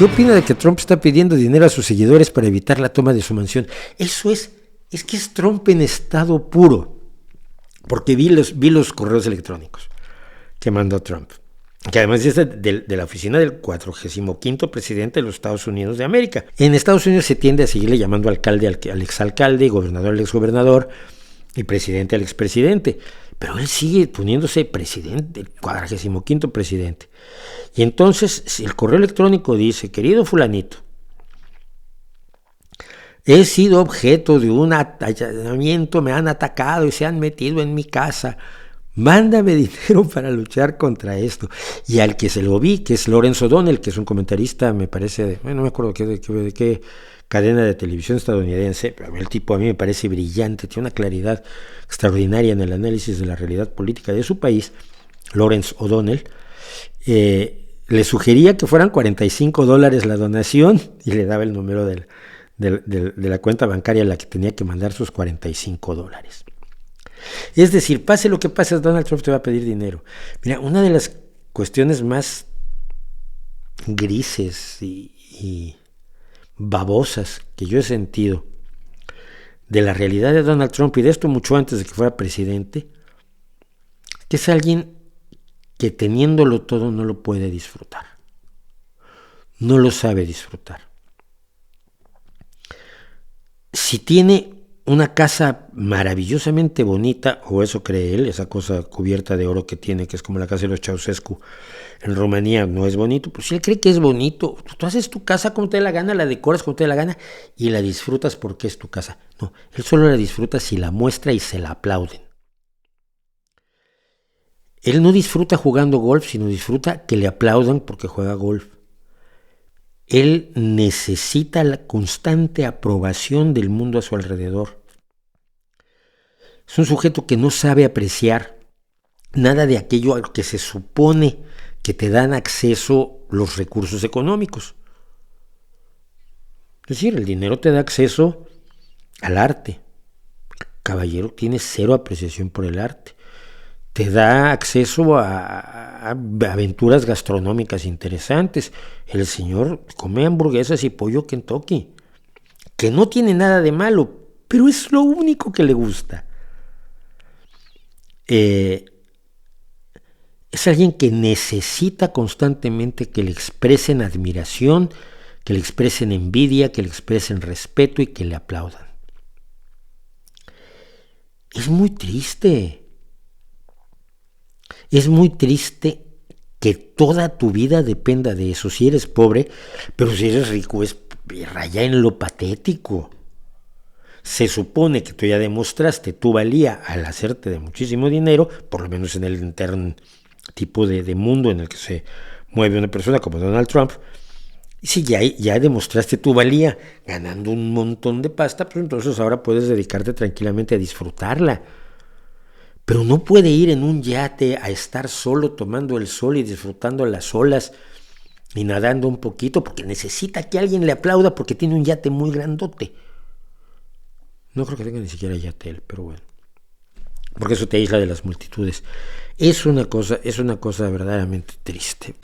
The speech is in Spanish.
¿Qué opina de que Trump está pidiendo dinero a sus seguidores para evitar la toma de su mansión? Eso es que es Trump en estado puro, porque vi los correos electrónicos que mandó Trump, que además es de la oficina del 45º presidente de los Estados Unidos de América. En Estados Unidos se tiende a seguirle llamando alcalde al exalcalde, gobernador al exgobernador y presidente al expresidente, pero él sigue poniéndose presidente, el 45º presidente. Y entonces si el correo electrónico dice: querido fulanito, he sido objeto de un allanamiento, me han atacado y se han metido en mi casa, mándame dinero para luchar contra esto. Y al que se lo vi, que es Lawrence O'Donnell, que es un comentarista, me parece, no me acuerdo de qué cadena de televisión estadounidense, pero el tipo a mí me parece brillante, tiene una claridad extraordinaria en el análisis de la realidad política de su país. Lawrence O'Donnell le sugería que fueran $45 la donación y le daba el número de la cuenta bancaria a la que tenía que mandar sus $45. Es decir, pase lo que pase, Donald Trump te va a pedir dinero. Mira, una de las cuestiones más grises y babosas que yo he sentido de la realidad de Donald Trump, y de esto mucho antes de que fuera presidente, que es alguien que teniéndolo todo no lo puede disfrutar, no lo sabe disfrutar. Si tiene una casa maravillosamente bonita, o eso cree él, esa cosa cubierta de oro que tiene, que es como la casa de los Ceausescu en Rumanía, no es bonito, pues si él cree que es bonito, tú haces tu casa como te dé la gana, la decoras como te dé la gana y la disfrutas porque es tu casa. No, él solo la disfruta si la muestra y se la aplauden. Él no disfruta jugando golf, sino disfruta que le aplaudan porque juega golf. Él necesita la constante aprobación del mundo a su alrededor. Es un sujeto que no sabe apreciar nada de aquello a lo que se supone que te dan acceso los recursos económicos. Es decir, el dinero te da acceso al arte. El caballero tiene cero apreciación por el arte. Te da acceso a aventuras gastronómicas interesantes. El señor come hamburguesas y pollo Kentucky, que no tiene nada de malo, pero es lo único que le gusta. Es alguien que necesita constantemente que le expresen admiración, que le expresen envidia, que le expresen respeto y que le aplaudan. Es muy triste. Es muy triste que toda tu vida dependa de eso. Si eres pobre, pero si eres rico, es raya en lo patético. Se supone que tú ya demostraste tu valía al hacerte de muchísimo dinero, por lo menos en el tipo de mundo en el que se mueve una persona como Donald Trump. Y si ya demostraste tu valía ganando un montón de pasta, pues entonces ahora puedes dedicarte tranquilamente a disfrutarla. Pero no puede ir en un yate a estar solo tomando el sol y disfrutando las olas y nadando un poquito porque necesita que alguien le aplauda porque tiene un yate muy grandote. No creo que tenga ni siquiera yate él, pero bueno. Porque eso te aísla de las multitudes. Es una cosa verdaderamente triste.